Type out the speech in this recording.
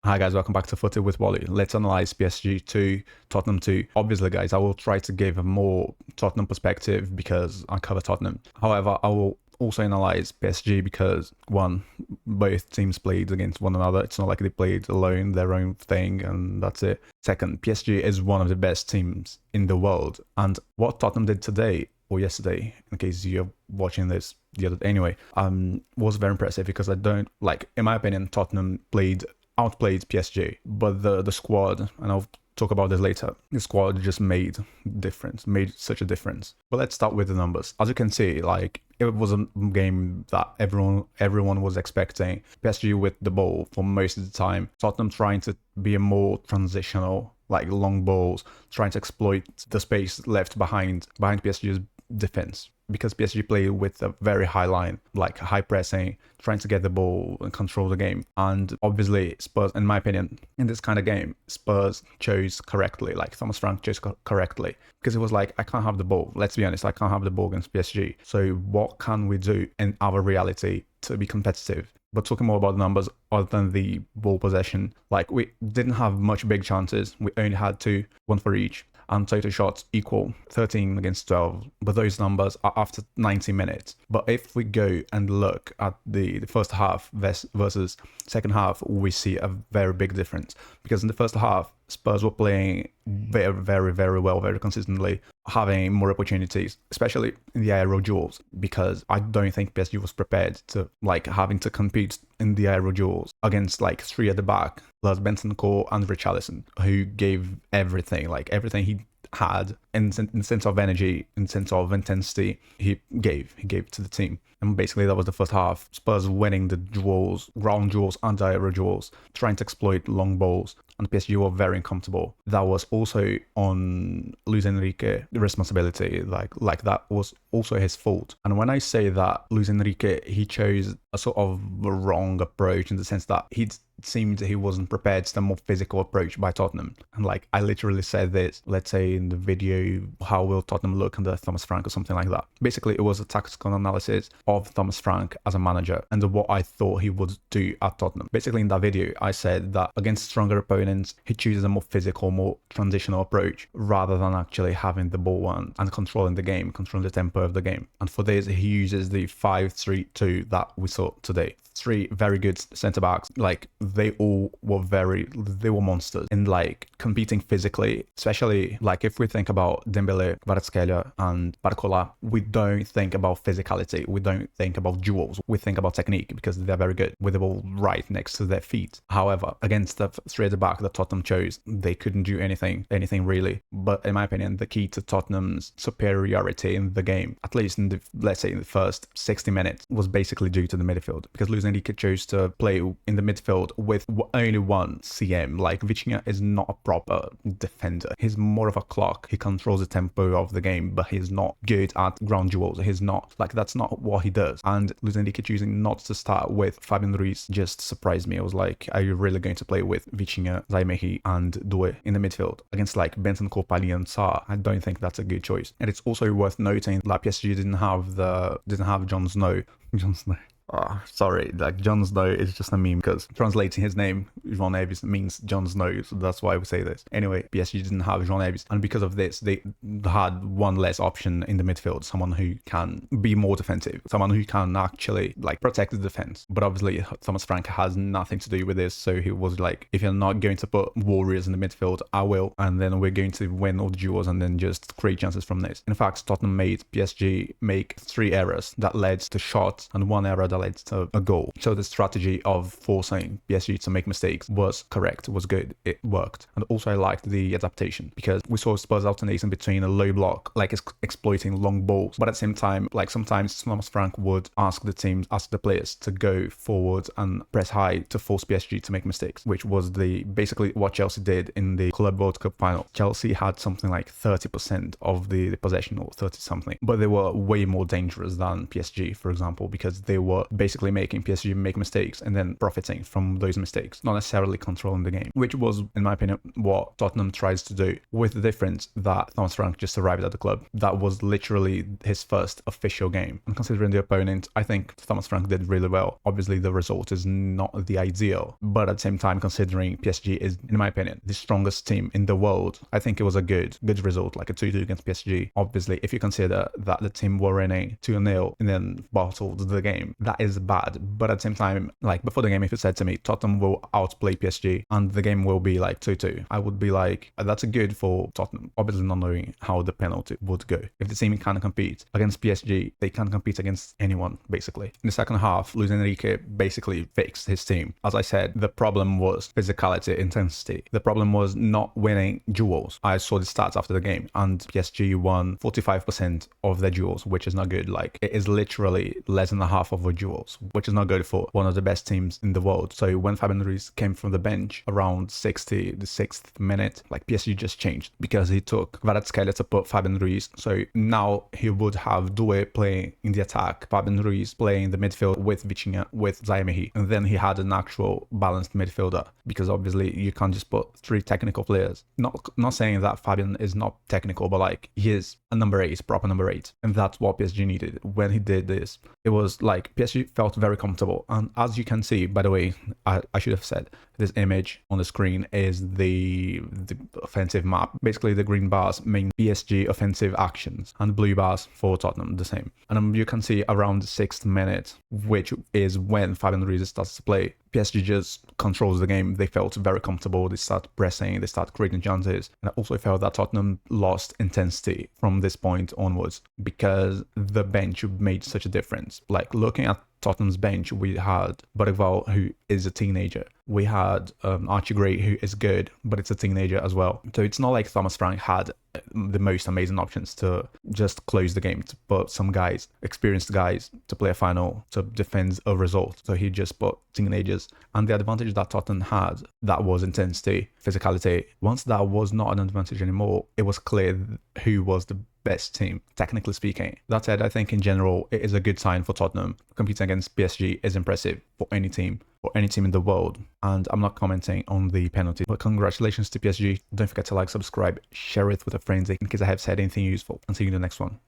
Hi guys, welcome back to Footy with Wally. Let's analyze PSG 2, Tottenham 2. Obviously guys, I will try to give a more Tottenham perspective because I cover Tottenham. However, I will also analyze PSG because one, both teams played against one another. It's not like they played alone, their own thing, and that's it. Second, PSG is one of the best teams in the world. And what Tottenham did today or yesterday, in case you're watching this the other day anyway, was very impressive because I don't like, in my opinion, Tottenham outplayed PSG, but the squad, and I'll talk about this later, the squad just made such a difference. But let's start with the numbers. As you can see, like, it was a game that everyone was expecting. PSG with the ball for most of the time, Tottenham trying to be a more transitional, like long balls, trying to exploit the space left behind PSG's defense, because PSG play with a very high line, like high pressing, trying to get the ball and control the game. And obviously Spurs, in my opinion, in this kind of game, Spurs chose correctly, like Thomas Frank chose correctly, because it was like, I can't have the ball. Let's be honest, I can't have the ball against PSG. So what can we do in our reality to be competitive? But talking more about the numbers, other than the ball possession, like, we didn't have much big chances. We only had two, one for each. And total shots equal 13 against 12, but those numbers are after 90 minutes. But if we go and look at the first half versus second half, we see a very big difference, because in the first half, Spurs were playing very, very, very well, very consistently, having more opportunities, especially in the aerial duels, because I don't think PSG was prepared to, like, having to compete in the aerial duels against like three at the back, plus Bentancur and Richarlison, who gave everything, like everything he had in sense of energy, in sense of intensity, he gave to the team. And basically that was the first half. Spurs winning the duels, ground duels and aerial duels, trying to exploit long balls, and PSG were very uncomfortable. That was also on Luis Enrique, the responsibility, like that was also his fault. And when I say that Luis Enrique, he chose a sort of wrong approach, in the sense that it seemed he wasn't prepared to the more physical approach by Tottenham. And like, I literally said this, let's say in the video, how will Tottenham look under Thomas Frank or something like that. Basically, it was a tactical analysis of Thomas Frank as a manager and what I thought he would do at Tottenham. Basically, in that video, I said that against stronger opponents, he chooses a more physical, more transitional approach, rather than actually having the ball and controlling the game, controlling the tempo of the game. And for this, he uses the 5-3-2 that we saw today. Three very good centre backs, like they were monsters in like competing physically, especially like if we think about Dembele, Kvaratskhelia and Barcola, we don't think about physicality, we don't think about duels, we think about technique, because they're very good with the ball right next to their feet. However, against the three at the back that Tottenham chose, they couldn't do anything really. But in my opinion, the key to Tottenham's superiority in the game, at least in the, let's say in the first 60 minutes, was basically due to the midfield, because Enrique chose to play in the midfield with only one CM. Like, Vitinha is not a proper defender. He's more of a clock. He controls the tempo of the game, but he's not good at ground duels. He's not, like, that's not what he does. And Luis Enrique choosing not to start with Fabian Ruiz just surprised me. I was like, are you really going to play with Vitinha, Zaimehi and Doué in the midfield against like Bentancur, Pali and Sarr? I don't think that's a good choice. And it's also worth noting that PSG didn't have Jon Snow. Sorry, like Jon Snow is just a meme, because translating his name, João Neves, means Jon Snow, so that's why we say this. Anyway, PSG didn't have João Neves, and because of this, they had one less option in the midfield, someone who can be more defensive, someone who can actually like protect the defense. But obviously, Thomas Frank has nothing to do with this, so he was like, if you're not going to put warriors in the midfield, I will, and then we're going to win all the duels and then just create chances from this. In fact, Tottenham made PSG make 3 errors that led to shots and 1 error that led to a goal. So the strategy of forcing PSG to make mistakes was correct, was good, it worked. And also I liked the adaptation, because we saw Spurs alternating between a low block, like exploiting long balls, but at the same time, like sometimes Thomas Frank would ask the players to go forward and press high to force PSG to make mistakes, which was basically what Chelsea did in the Club World Cup final. Chelsea had something like 30% of the possession, or 30 something, but they were way more dangerous than PSG, for example, because they were were basically making PSG make mistakes and then profiting from those mistakes, not necessarily controlling the game, which was, in my opinion, what Tottenham tries to do, with the difference that Thomas Frank just arrived at the club. That was literally his first official game. And considering the opponent, I think Thomas Frank did really well. Obviously, the result is not the ideal, but at the same time, considering PSG is, in my opinion, the strongest team in the world, I think it was a good result, like a 2-2 against PSG. Obviously, if you consider that the team were winning 2-0 and then bottled the game, that is bad. But at the same time, like before the game, if you said to me, Tottenham will outplay PSG and the game will be like 2-2, I would be like, that's a good for Tottenham. Obviously, not knowing how the penalty would go. If the team can't compete against PSG, they can't compete against anyone, basically. In the second half, Luis Enrique basically fixed his team. As I said, the problem was physicality, intensity. The problem was not winning duels. I saw the stats after the game, and PSG won 45% of their duels, which is not good. Like, it is literally less than a half of the duels, which is not good for one of the best teams in the world. So when Fabian Ruiz came from the bench around the 6th minute, like PSG just changed because he took Kvaratskhelia to put Fabian Ruiz. So now he would have Doué playing in the attack, Fabian Ruiz playing the midfield with Vitinha, with Zaïre, and then he had an actual balanced midfielder, because obviously you can't just put 3 technical players. Not saying that Fabian is not technical, but like, he is a number 8, proper number 8, and that's what PSG needed. When he did this, it was like PSG felt very comfortable. And as you can see, by the way, I should have said, this image on the screen is the offensive map. Basically, the green bars mean PSG offensive actions, and blue bars for Tottenham, the same. And you can see around the 6th minute, which is when Fabian Ruiz starts to play, PSG just controls the game. They felt very comfortable. They start pressing, they start creating chances. And I also felt that Tottenham lost intensity from this point onwards, because the bench made such a difference. Like, looking at Tottenham's bench, we had Borival, who is a teenager. We had Archie Gray, who is good, but it's a teenager as well. So it's not like Thomas Frank had the most amazing options to just close the game, to put some guys, experienced guys, to play a final, to defend a result. So he just put teenagers. And the advantage that Tottenham had, that was intensity, physicality. Once that was not an advantage anymore, it was clear who was the best team, technically speaking. That said, I think in general, it is a good sign for Tottenham. Competing against PSG is impressive for any team in the world. And I'm not commenting on the penalty, but congratulations to PSG. Don't forget to like, subscribe, share it with a friend in case I have said anything useful. And see you in the next one.